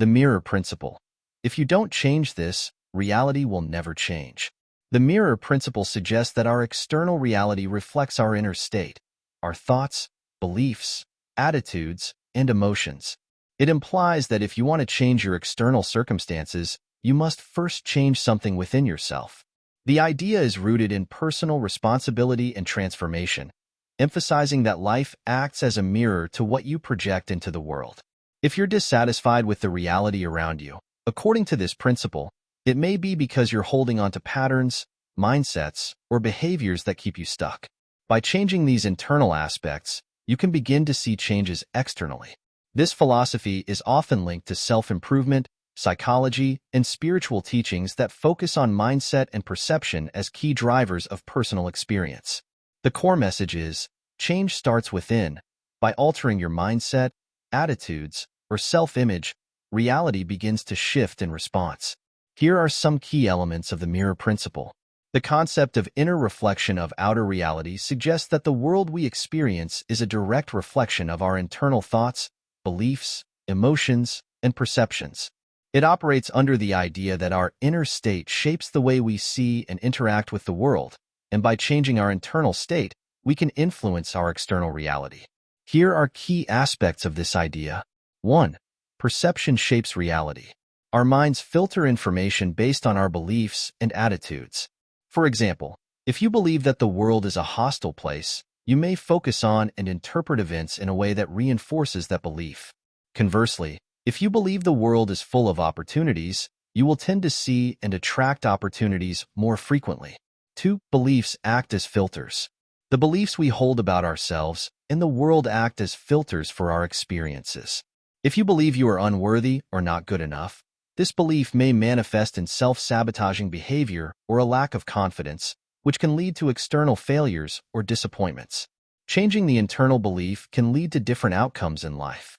The mirror principle. If you don't change this, reality will never change. The mirror principle suggests that our external reality reflects our inner state, our thoughts, beliefs, attitudes, and emotions. It implies that if you want to change your external circumstances, you must first change something within yourself. The idea is rooted in personal responsibility and transformation, emphasizing that life acts as a mirror to what you project into the world. If you're dissatisfied with the reality around you, according to this principle, it may be because you're holding on to patterns, mindsets, or behaviors that keep you stuck. By changing these internal aspects, you can begin to see changes externally. This philosophy is often linked to self-improvement, psychology, and spiritual teachings that focus on mindset and perception as key drivers of personal experience. The core message is, change starts within. By altering your mindset, attitudes, or self-image, reality begins to shift in response. Here are some key elements of the mirror principle. The concept of inner reflection of outer reality suggests that the world we experience is a direct reflection of our internal thoughts, beliefs, emotions, and perceptions. It operates under the idea that our inner state shapes the way we see and interact with the world, and by changing our internal state, we can influence our external reality. Here are key aspects of this idea. 1. Perception shapes reality. Our minds filter information based on our beliefs and attitudes. For example, if you believe that the world is a hostile place, you may focus on and interpret events in a way that reinforces that belief. Conversely, if you believe the world is full of opportunities, you will tend to see and attract opportunities more frequently. 2. Beliefs act as filters. The beliefs we hold about ourselves and the world act as filters for our experiences. If you believe you are unworthy or not good enough, this belief may manifest in self-sabotaging behavior or a lack of confidence, which can lead to external failures or disappointments. Changing the internal belief can lead to different outcomes in life.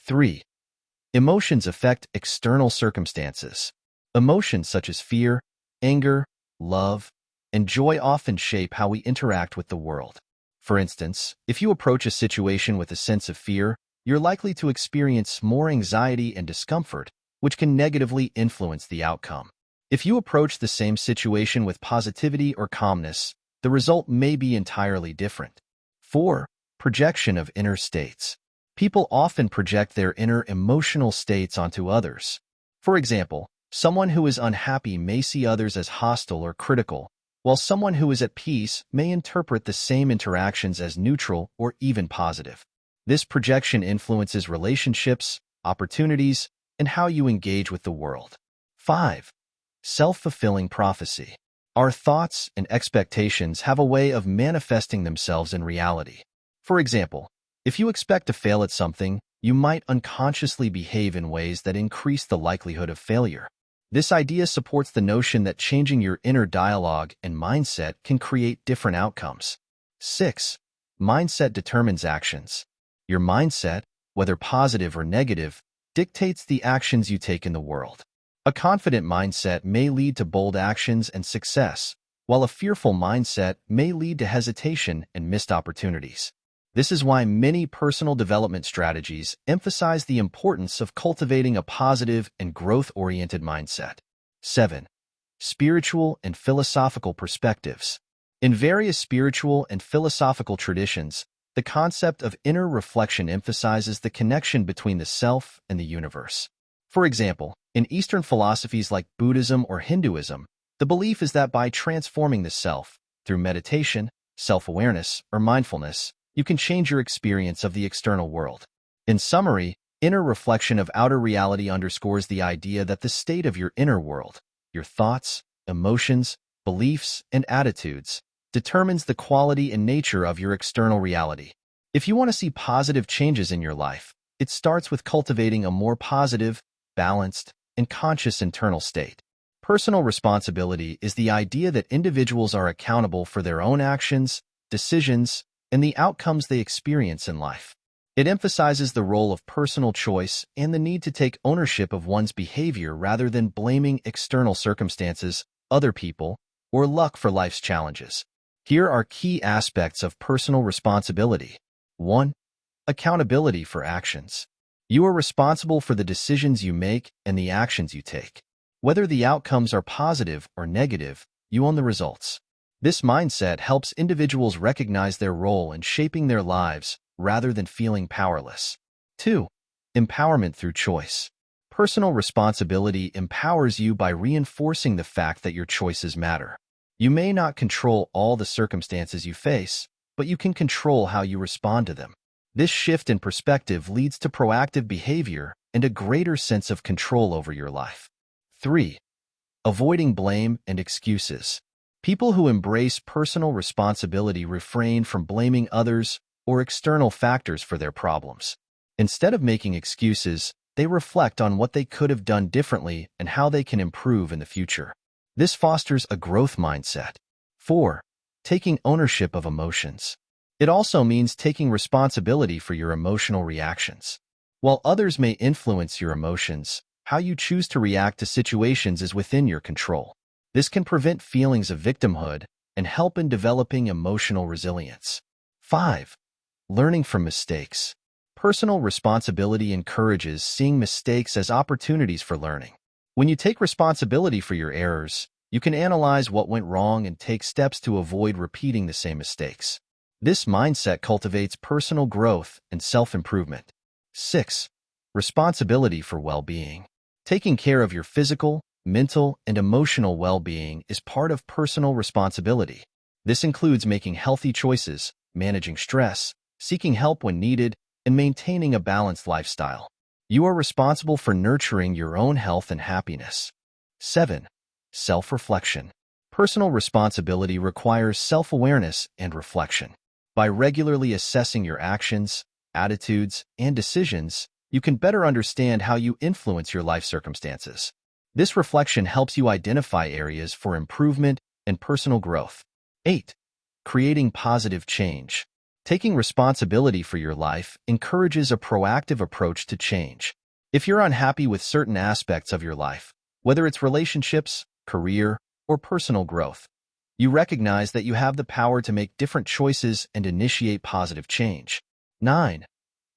3. Emotions affect external circumstances. Emotions such as fear, anger, love, and joy often shape how we interact with the world. For instance, if you approach a situation with a sense of fear, you're likely to experience more anxiety and discomfort, which can negatively influence the outcome. If you approach the same situation with positivity or calmness, the result may be entirely different. 4. Projection of inner states. People often project their inner emotional states onto others. For example, someone who is unhappy may see others as hostile or critical, while someone who is at peace may interpret the same interactions as neutral or even positive. This projection influences relationships, opportunities, and how you engage with the world. 5. Self-fulfilling prophecy. Our thoughts and expectations have a way of manifesting themselves in reality. For example, if you expect to fail at something, you might unconsciously behave in ways that increase the likelihood of failure. This idea supports the notion that changing your inner dialogue and mindset can create different outcomes. 6. Mindset determines actions. Your mindset, whether positive or negative, dictates the actions you take in the world. A confident mindset may lead to bold actions and success, while a fearful mindset may lead to hesitation and missed opportunities. This is why many personal development strategies emphasize the importance of cultivating a positive and growth-oriented mindset. 7. Spiritual and philosophical perspectives. In various spiritual and philosophical traditions, the concept of inner reflection emphasizes the connection between the self and the universe. For example, in Eastern philosophies like Buddhism or Hinduism, the belief is that by transforming the self, through meditation, self-awareness, or mindfulness, you can change your experience of the external world. In summary, inner reflection of outer reality underscores the idea that the state of your inner world, your thoughts, emotions, beliefs, and attitudes, determines the quality and nature of your external reality. If you want to see positive changes in your life, it starts with cultivating a more positive, balanced, and conscious internal state. Personal responsibility is the idea that individuals are accountable for their own actions, decisions, and the outcomes they experience in life. It emphasizes the role of personal choice and the need to take ownership of one's behavior rather than blaming external circumstances, other people, or luck for life's challenges. Here are key aspects of personal responsibility. 1. Accountability for actions. You are responsible for the decisions you make and the actions you take. Whether the outcomes are positive or negative, you own the results. This mindset helps individuals recognize their role in shaping their lives rather than feeling powerless. 2. Empowerment through choice. Personal responsibility empowers you by reinforcing the fact that your choices matter. You may not control all the circumstances you face, but you can control how you respond to them. This shift in perspective leads to proactive behavior and a greater sense of control over your life. 3. Avoiding blame and excuses. People who embrace personal responsibility refrain from blaming others or external factors for their problems. Instead of making excuses, they reflect on what they could have done differently and how they can improve in the future. This fosters a growth mindset. 4. Taking ownership of emotions. It also means taking responsibility for your emotional reactions. While others may influence your emotions, how you choose to react to situations is within your control. This can prevent feelings of victimhood and help in developing emotional resilience. 5. Learning from mistakes. Personal responsibility encourages seeing mistakes as opportunities for learning. When you take responsibility for your errors, you can analyze what went wrong and take steps to avoid repeating the same mistakes. This mindset cultivates personal growth and self-improvement. 6. Responsibility for well-being. Taking care of your physical, mental, and emotional well-being is part of personal responsibility. This includes making healthy choices, managing stress, seeking help when needed, and maintaining a balanced lifestyle. You are responsible for nurturing your own health and happiness. 7. Self-reflection. Personal responsibility requires self-awareness and reflection. By regularly assessing your actions, attitudes, and decisions, you can better understand how you influence your life circumstances. This reflection helps you identify areas for improvement and personal growth. 8. Creating positive change. Taking responsibility for your life encourages a proactive approach to change. If you're unhappy with certain aspects of your life, whether it's relationships, career, or personal growth, you recognize that you have the power to make different choices and initiate positive change. 9.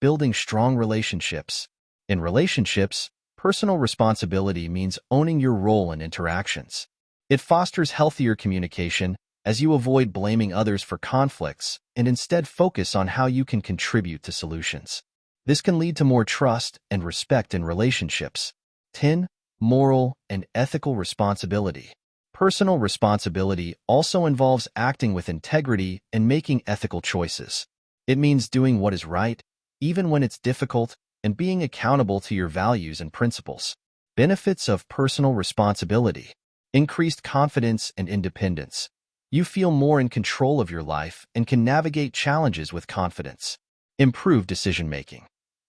Building strong relationships. In relationships, personal responsibility means owning your role in interactions. It fosters healthier communication as you avoid blaming others for conflicts and instead focus on how you can contribute to solutions. This can lead to more trust and respect in relationships. 10. Moral and ethical responsibility. Personal responsibility also involves acting with integrity and making ethical choices. It means doing what is right, even when it's difficult, and being accountable to your values and principles. Benefits of personal responsibility. Increased confidence and independence. You feel more in control of your life and can navigate challenges with confidence. Improved decision-making.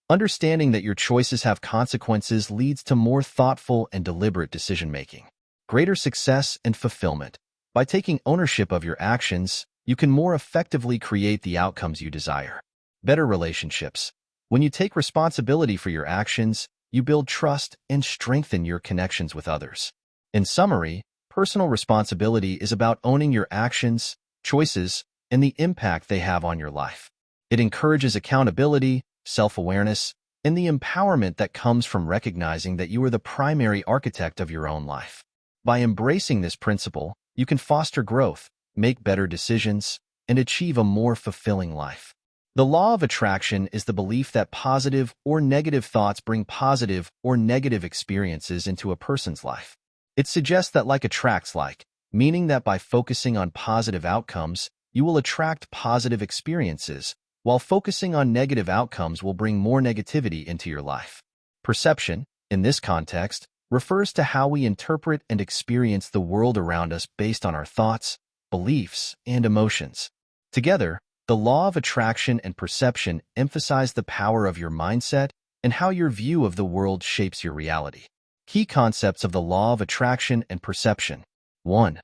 Understanding that your choices have consequences leads to more thoughtful and deliberate decision-making. Greater success and fulfillment. By taking ownership of your actions, you can more effectively create the outcomes you desire. Better relationships. When you take responsibility for your actions, you build trust and strengthen your connections with others. In summary, personal responsibility is about owning your actions, choices, and the impact they have on your life. It encourages accountability, self-awareness, and the empowerment that comes from recognizing that you are the primary architect of your own life. By embracing this principle, you can foster growth, make better decisions, and achieve a more fulfilling life. The law of attraction is the belief that positive or negative thoughts bring positive or negative experiences into a person's life. It suggests that like attracts like, meaning that by focusing on positive outcomes, you will attract positive experiences, while focusing on negative outcomes will bring more negativity into your life. Perception, in this context, refers to how we interpret and experience the world around us based on our thoughts, beliefs, and emotions. Together, the law of attraction and perception emphasize the power of your mindset and how your view of the world shapes your reality. Key concepts of the law of attraction and perception. 1.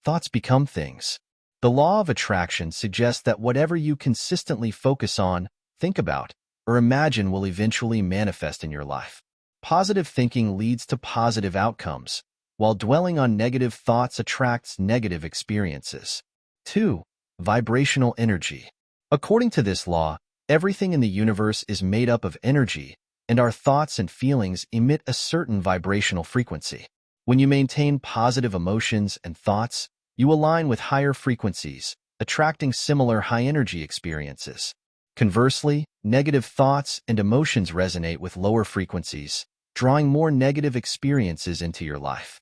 Thoughts become things. The law of attraction suggests that whatever you consistently focus on, think about, or imagine will eventually manifest in your life. Positive thinking leads to positive outcomes, while dwelling on negative thoughts attracts negative experiences. 2. Vibrational energy. According to this law, everything in the universe is made up of energy, and our thoughts and feelings emit a certain vibrational frequency. When you maintain positive emotions and thoughts, you align with higher frequencies, attracting similar high-energy experiences. Conversely, negative thoughts and emotions resonate with lower frequencies, drawing more negative experiences into your life.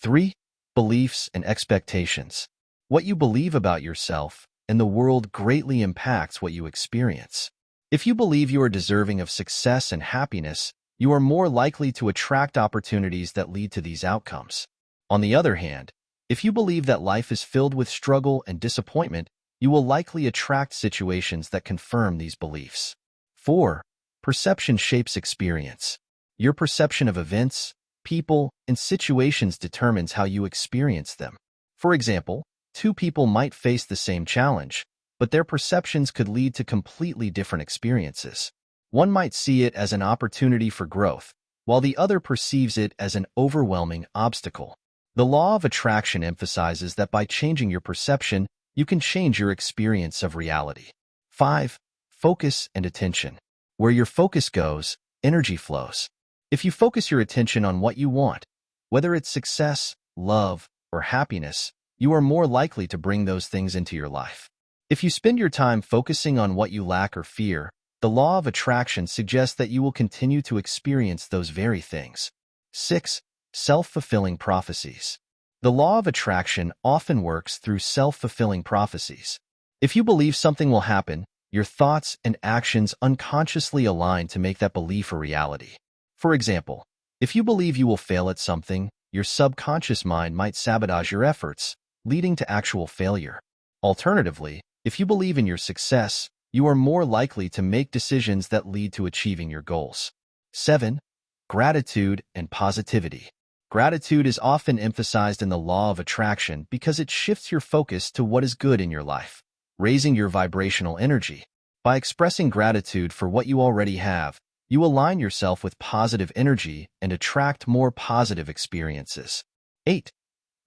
3. Beliefs and expectations. What you believe about yourself and the world greatly impacts what you experience. If you believe you are deserving of success and happiness, you are more likely to attract opportunities that lead to these outcomes. On the other hand, if you believe that life is filled with struggle and disappointment, you will likely attract situations that confirm these beliefs. 4. Perception shapes experience. Your perception of events, people, and situations determines how you experience them. For example, two people might face the same challenge, but their perceptions could lead to completely different experiences. One might see it as an opportunity for growth, while the other perceives it as an overwhelming obstacle. The law of attraction emphasizes that by changing your perception, you can change your experience of reality. 5. Focus and attention. Where your focus goes, energy flows. If you focus your attention on what you want, whether it's success, love, or happiness, you are more likely to bring those things into your life. If you spend your time focusing on what you lack or fear, the law of attraction suggests that you will continue to experience those very things. 6. Self-fulfilling prophecies. The law of attraction often works through self-fulfilling prophecies. If you believe something will happen, your thoughts and actions unconsciously align to make that belief a reality. For example, if you believe you will fail at something, your subconscious mind might sabotage your efforts, leading to actual failure. Alternatively, if you believe in your success, you are more likely to make decisions that lead to achieving your goals. 7. Gratitude and positivity. Gratitude is often emphasized in the law of attraction because it shifts your focus to what is good in your life, raising your vibrational energy. By expressing gratitude for what you already have, you align yourself with positive energy and attract more positive experiences. 8.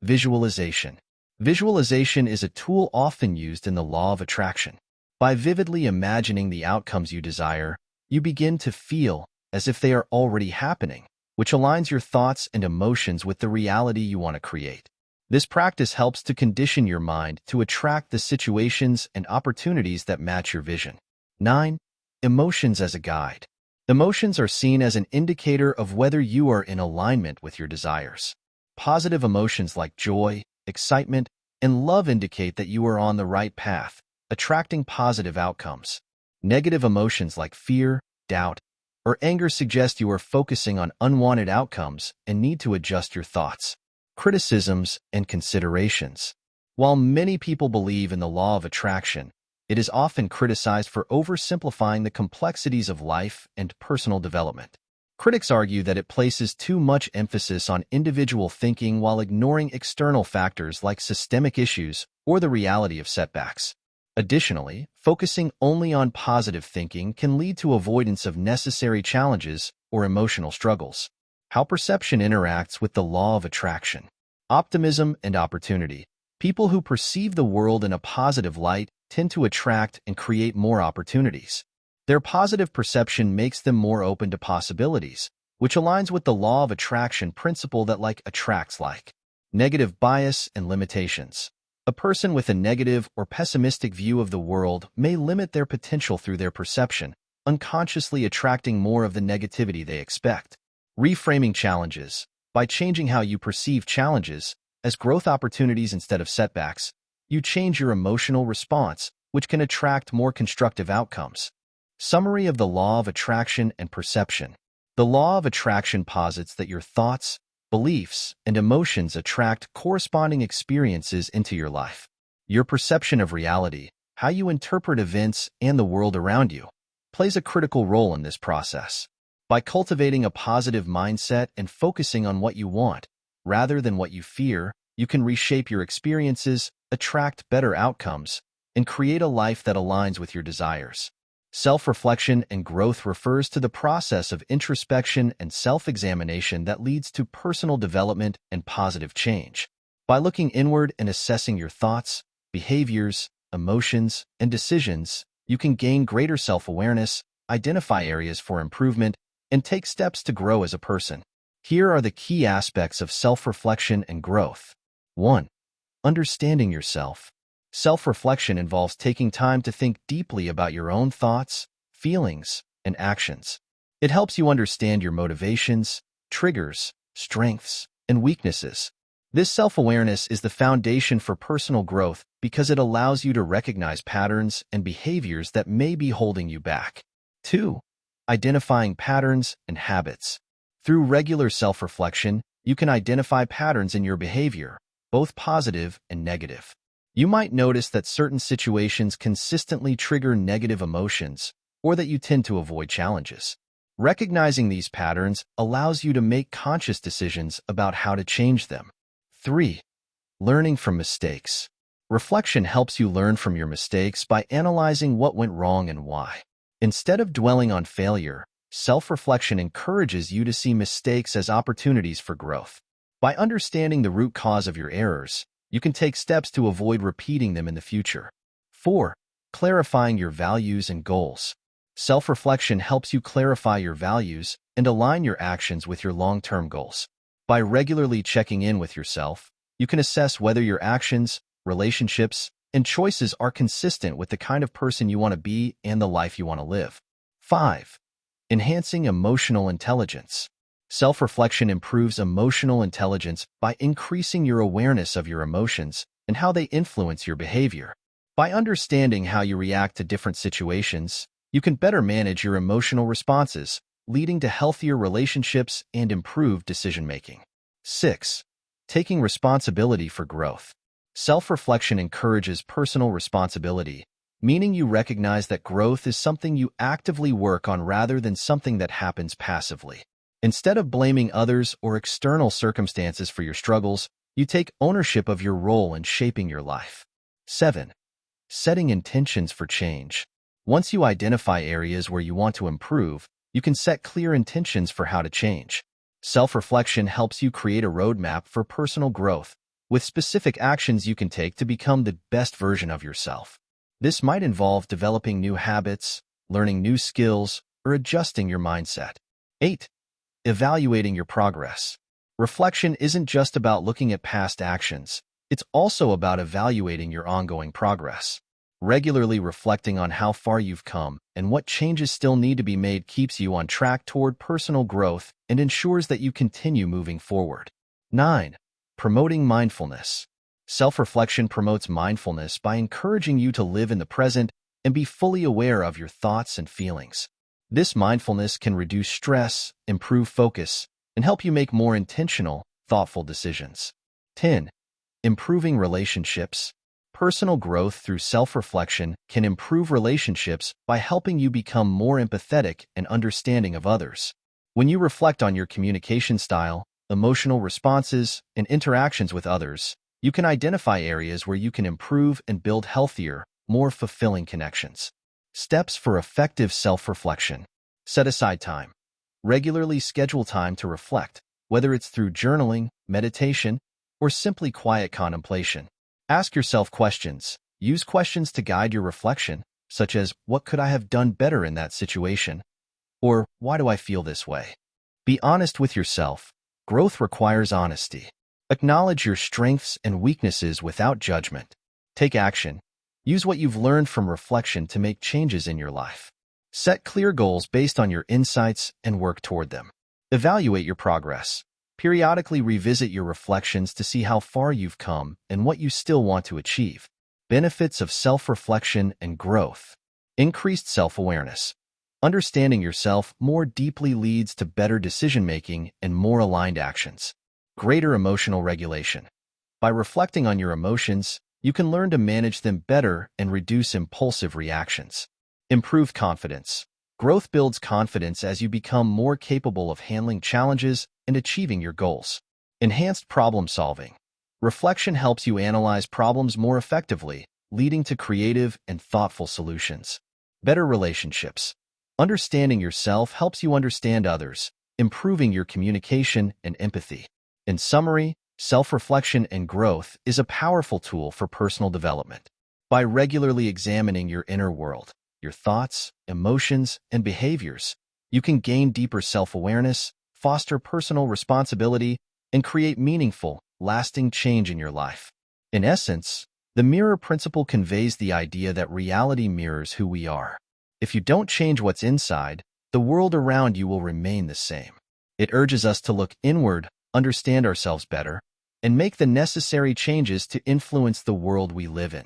Visualization. Visualization is a tool often used in the law of attraction. By vividly imagining the outcomes you desire, you begin to feel as if they are already happening, which aligns your thoughts and emotions with the reality you want to create. This practice helps to condition your mind to attract the situations and opportunities that match your vision. 9. Emotions as a guide. Emotions are seen as an indicator of whether you are in alignment with your desires. Positive emotions like joy, excitement, and love indicate that you are on the right path, attracting positive outcomes. Negative emotions like fear, doubt, or anger suggest you are focusing on unwanted outcomes and need to adjust your thoughts. Criticisms and considerations. While many people believe in the law of attraction, it is often criticized for oversimplifying the complexities of life and personal development. Critics argue that it places too much emphasis on individual thinking while ignoring external factors like systemic issues or the reality of setbacks. Additionally, focusing only on positive thinking can lead to avoidance of necessary challenges or emotional struggles. How perception interacts with the law of attraction. Optimism and opportunity. People who perceive the world in a positive light tend to attract and create more opportunities. Their positive perception makes them more open to possibilities, which aligns with the law of attraction principle that like attracts like. Negative bias and limitations. A person with a negative or pessimistic view of the world may limit their potential through their perception, unconsciously attracting more of the negativity they expect. Reframing challenges. By changing how you perceive challenges as growth opportunities instead of setbacks, you change your emotional response, which can attract more constructive outcomes. Summary of the law of attraction and perception. The law of attraction posits that your thoughts, beliefs, and emotions attract corresponding experiences into your life. Your perception of reality, how you interpret events and the world around you, plays a critical role in this process. By cultivating a positive mindset and focusing on what you want, rather than what you fear, you can reshape your experiences, attract better outcomes, and create a life that aligns with your desires. Self-reflection and growth refers to the process of introspection and self-examination that leads to personal development and positive change. By looking inward and assessing your thoughts, behaviors, emotions, and decisions, you can gain greater self-awareness, identify areas for improvement, and take steps to grow as a person. Here are the key aspects of self-reflection and growth. 1. Understanding yourself. Self-reflection involves taking time to think deeply about your own thoughts, feelings, and actions. It helps you understand your motivations, triggers, strengths, and weaknesses. This self-awareness is the foundation for personal growth because it allows you to recognize patterns and behaviors that may be holding you back. 2. Identifying patterns and habits. Through regular self-reflection, you can identify patterns in your behavior, both positive and negative. You might notice that certain situations consistently trigger negative emotions, or that you tend to avoid challenges. Recognizing these patterns allows you to make conscious decisions about how to change them. 3. Learning from mistakes. Reflection helps you learn from your mistakes by analyzing what went wrong and why. Instead of dwelling on failure, self-reflection encourages you to see mistakes as opportunities for growth. By understanding the root cause of your errors, you can take steps to avoid repeating them in the future. 4. Clarifying your values and goals. Self-reflection helps you clarify your values and align your actions with your long-term goals. By regularly checking in with yourself, you can assess whether your actions, relationships, and choices are consistent with the kind of person you want to be and the life you want to live. 5. Enhancing emotional intelligence. Self-reflection improves emotional intelligence by increasing your awareness of your emotions and how they influence your behavior. By understanding how you react to different situations, you can better manage your emotional responses, leading to healthier relationships and improved decision-making. 6. Taking responsibility for growth. Self-reflection encourages personal responsibility, meaning you recognize that growth is something you actively work on rather than something that happens passively. Instead of blaming others or external circumstances for your struggles, you take ownership of your role in shaping your life. 7. Setting intentions for change. Once you identify areas where you want to improve, you can set clear intentions for how to change. Self-reflection helps you create a roadmap for personal growth, with specific actions you can take to become the best version of yourself. This might involve developing new habits, learning new skills, or adjusting your mindset. 8. Evaluating your progress. Reflection isn't just about looking at past actions, it's also about evaluating your ongoing progress. Regularly reflecting on how far you've come and what changes still need to be made keeps you on track toward personal growth and ensures that you continue moving forward. 9. Promoting mindfulness. Self-reflection promotes mindfulness by encouraging you to live in the present and be fully aware of your thoughts and feelings. This mindfulness can reduce stress, improve focus, and help you make more intentional, thoughtful decisions. 10. Improving relationships. Personal growth through self-reflection can improve relationships by helping you become more empathetic and understanding of others. When you reflect on your communication style, emotional responses, and interactions with others, you can identify areas where you can improve and build healthier, more fulfilling connections. Steps for effective self-reflection. Set aside time. Regularly schedule time to reflect, whether it's through journaling, meditation, or simply quiet contemplation. Ask yourself questions. Use questions to guide your reflection, such as, what could I have done better in that situation? Or, why do I feel this way? Be honest with yourself. Growth requires honesty. Acknowledge your strengths and weaknesses without judgment. Take action. Use what you've learned from reflection to make changes in your life. Set clear goals based on your insights and work toward them. Evaluate your progress. Periodically revisit your reflections to see how far you've come and what you still want to achieve. Benefits of self-reflection and growth. Increased self-awareness. Understanding yourself more deeply leads to better decision-making and more aligned actions. Greater emotional regulation. By reflecting on your emotions, you can learn to manage them better and reduce impulsive reactions. Improved confidence. Growth builds confidence as you become more capable of handling challenges and achieving your goals. Enhanced problem solving. Reflection helps you analyze problems more effectively, leading to creative and thoughtful solutions. Better relationships. Understanding yourself helps you understand others, improving your communication and empathy. In summary, self-reflection and growth is a powerful tool for personal development. By regularly examining your inner world, your thoughts, emotions, and behaviors, You can gain deeper self-awareness, foster personal responsibility, and create meaningful, lasting change in your life. In essence, the mirror principle conveys the idea that reality mirrors who we are. If you don't change what's inside, the world around you will remain the same. It urges us to look inward, understand ourselves better, and make the necessary changes to influence the world we live in.